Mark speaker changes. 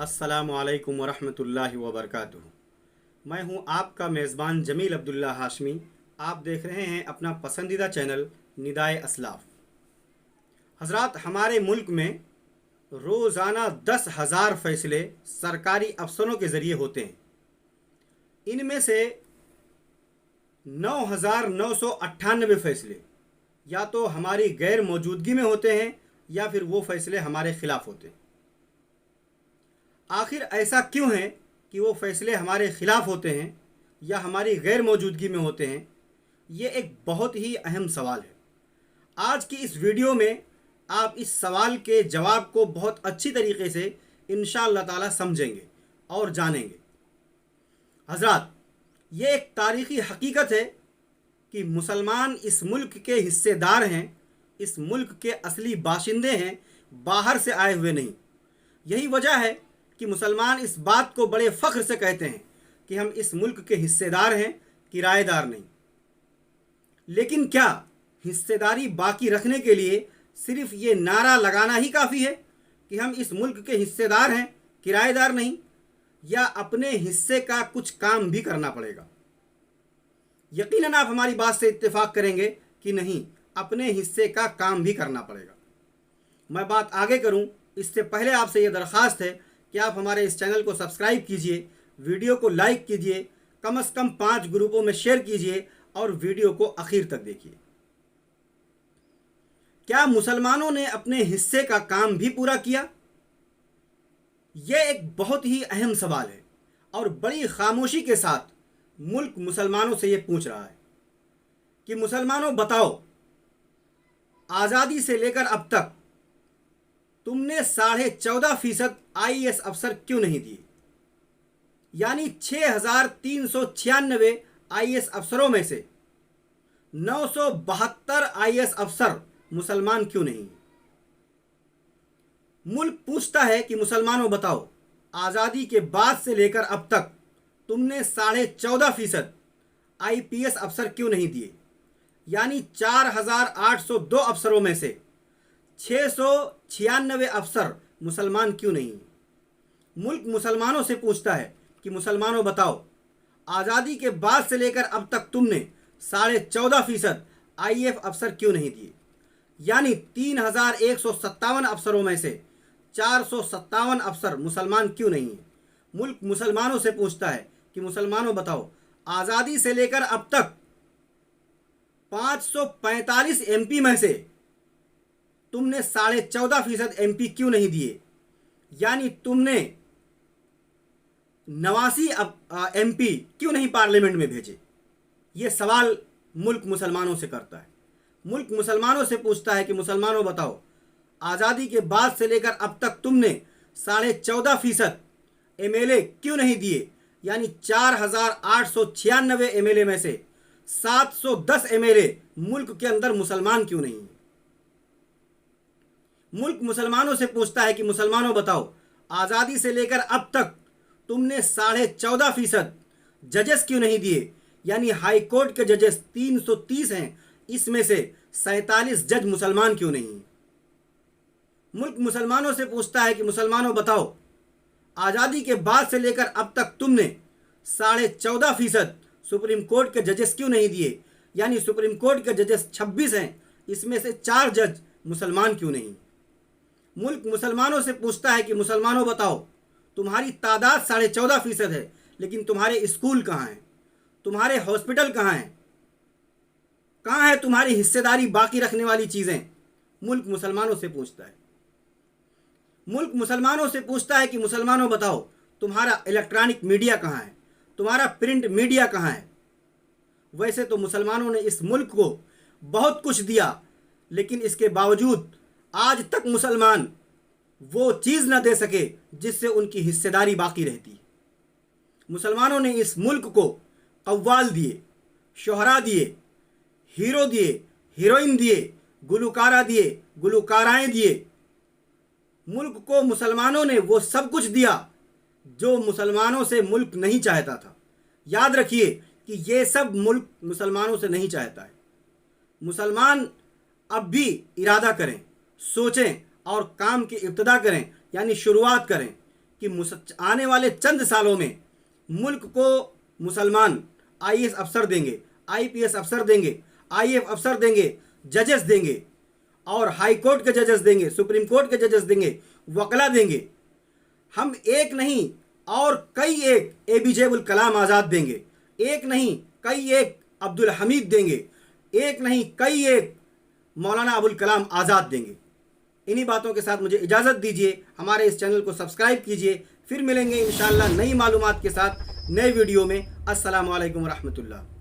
Speaker 1: अस्सलामुअलैकुम वरहमतुल्लाहि वबरकातुहू। मैं हूं आपका मेज़बान जमील अब्दुल्ला हाशमी। आप देख रहे हैं अपना पसंदीदा चैनल निदाए असलाफ़। हज़रात, हमारे मुल्क में रोज़ाना 10,000 फ़ैसले सरकारी अफसरों के ज़रिए होते हैं। इनमें से 9,998 फ़ैसले या तो हमारी गैर मौजूदगी में होते हैं या फिर वो फ़ैसले हमारे ख़िलाफ़ होते हैं। आखिर ऐसा क्यों है कि वो फ़ैसले हमारे ख़िलाफ़ होते हैं या हमारी गैर मौजूदगी में होते हैं? ये एक बहुत ही अहम सवाल है। आज की इस वीडियो में आप इस सवाल के जवाब को बहुत अच्छी तरीके से इंशाअल्लाह ताला समझेंगे और जानेंगे। हज़रात, ये एक तारीख़ी हकीकत है कि मुसलमान इस मुल्क के हिस्सेदार हैं, इस मुल्क के असली बाशिंदे हैं, बाहर से आए हुए नहीं। यही वजह है कि मुसलमान इस बात को बड़े फ़ख्र से कहते हैं कि हम इस मुल्क के हिस्सेदार हैं, किराएदार नहीं। लेकिन क्या हिस्सेदारी बाकी रखने के लिए सिर्फ़ ये नारा लगाना ही काफ़ी है कि हम इस मुल्क के हिस्सेदार हैं, किराएदार नहीं, या अपने हिस्से का कुछ काम भी करना पड़ेगा? यकीनन आप हमारी बात से इत्तेफाक करेंगे कि नहीं, अपने हिस्से का काम भी करना पड़ेगा। मैं बात आगे करूं, इससे पहले आपसे ये दरख्वास्त है कि आप हमारे इस चैनल को सब्सक्राइब कीजिए, वीडियो को लाइक कीजिए, कम से कम 5 ग्रुपों में शेयर कीजिए और वीडियो को आखिर तक देखिए। क्या मुसलमानों ने अपने हिस्से का काम भी पूरा किया? यह एक बहुत ही अहम सवाल है और बड़ी खामोशी के साथ मुल्क मुसलमानों से ये पूछ रहा है कि मुसलमानों बताओ, आज़ादी से लेकर अब तक तुमने 14.5% IAS अफसर क्यों नहीं दिए? यानी 6,396 IAS अफसरों में से 972 IAS अफसर मुसलमान क्यों नहीं? मुल्क पूछता है कि मुसलमानों बताओ, आज़ादी के बाद से लेकर अब तक तुमने 14.5% IPS अफसर क्यों नहीं दिए? यानी 4,802 अफसरों में से 696 अफसर मुसलमान क्यों नहीं? मुल्क मुसलमानों से पूछता है कि मुसलमानों बताओ, आज़ादी के बाद से लेकर अब तक तुमने 14.5% IAF अफसर क्यों नहीं दिए? यानी 3,157 अफसरों में से 457 अफसर मुसलमान क्यों नहीं है? मुल्क मुसलमानों से पूछता है कि मुसलमानों बताओ, आज़ादी से लेकर अब तक 545 MP में से तुमने 14.5% MP क्यों नहीं दिए? यानी तुमने 89 MP क्यों नहीं पार्लियामेंट में भेजे? ये सवाल मुल्क मुसलमानों से करता है। मुल्क मुसलमानों से पूछता है कि मुसलमानों बताओ, आज़ादी के बाद से लेकर अब तक तुमने 14.5% MLA क्यों नहीं दिए? यानी 4,896 MLA में से 710 MLA मुल्क के अंदर मुसलमान क्यों नहीं है? मुल्क मुसलमानों से पूछता है कि मुसलमानों बताओ, आज़ादी से लेकर अब तक तुमने 14.5% जजेस क्यों नहीं दिए? यानी हाई कोर्ट के जजेस 330 हैं, इसमें से 47 जज मुसलमान क्यों नहीं हैं? मुल्क मुसलमानों से पूछता है कि मुसलमानों बताओ, आज़ादी के बाद से लेकर अब तक तुमने 14.5% सुप्रीम कोर्ट के जजेस क्यों नहीं दिए? यानी सुप्रीम कोर्ट के जजेस 26 हैं, इसमें से 4 जज मुसलमान क्यों नहीं? मुल्क मुसलमानों से पूछता है कि मुसलमानों बताओ, तुम्हारी तादाद 14.5% है, लेकिन तुम्हारे स्कूल कहाँ हैं? तुम्हारे हॉस्पिटल कहाँ हैं? कहाँ है तुम्हारी हिस्सेदारी बाकी रखने वाली चीज़ें? मुल्क मुसलमानों से पूछता है। मुल्क मुसलमानों से पूछता है कि मुसलमानों बताओ, तुम्हारा इलेक्ट्रॉनिक मीडिया कहाँ है? तुम्हारा प्रिंट मीडिया कहाँ है? वैसे तो मुसलमानों ने इस मुल्क को बहुत कुछ दिया, लेकिन इसके बावजूद आज तक मुसलमान वो चीज़ न दे सके जिससे उनकी हिस्सेदारी बाकी रहती। मुसलमानों ने इस मुल्क को कव्वाल दिए, शोहरा दिए, हीरो दिए, हीरोइन दिए, गुलकारा दिए, गुलकाराएँ दिए। मुल्क को मुसलमानों ने वो सब कुछ दिया जो मुसलमानों से मुल्क नहीं चाहता था। याद रखिए कि ये सब मुल्क मुसलमानों से नहीं चाहता है। मुसलमान अब भी इरादा करें, सोचें और काम की इब्तिदा करें, यानी शुरुआत करें कि आने वाले चंद सालों में मुल्क को मुसलमान आईएएस अफसर देंगे, आईपीएस अफसर देंगे, आईएएफ अफसर देंगे, जजेस देंगे और हाई कोर्ट के जजेस देंगे, सुप्रीम कोर्ट के जजेस देंगे, वकला देंगे। हम एक नहीं और कई एक एपीजे अब्दुल कलाम आज़ाद देंगे, एक नहीं कई एक अब्दुल हमीद देंगे, एक नहीं कई एक मौलाना अबुल कलाम आज़ाद देंगे। इन्हीं बातों के साथ मुझे इजाज़त दीजिए। हमारे इस चैनल को सब्सक्राइब कीजिए। फिर मिलेंगे इंशाअल्लाह नई मालूमात के साथ नए वीडियो में। अस्सलामु अलैकुम रहमतुल्लाह।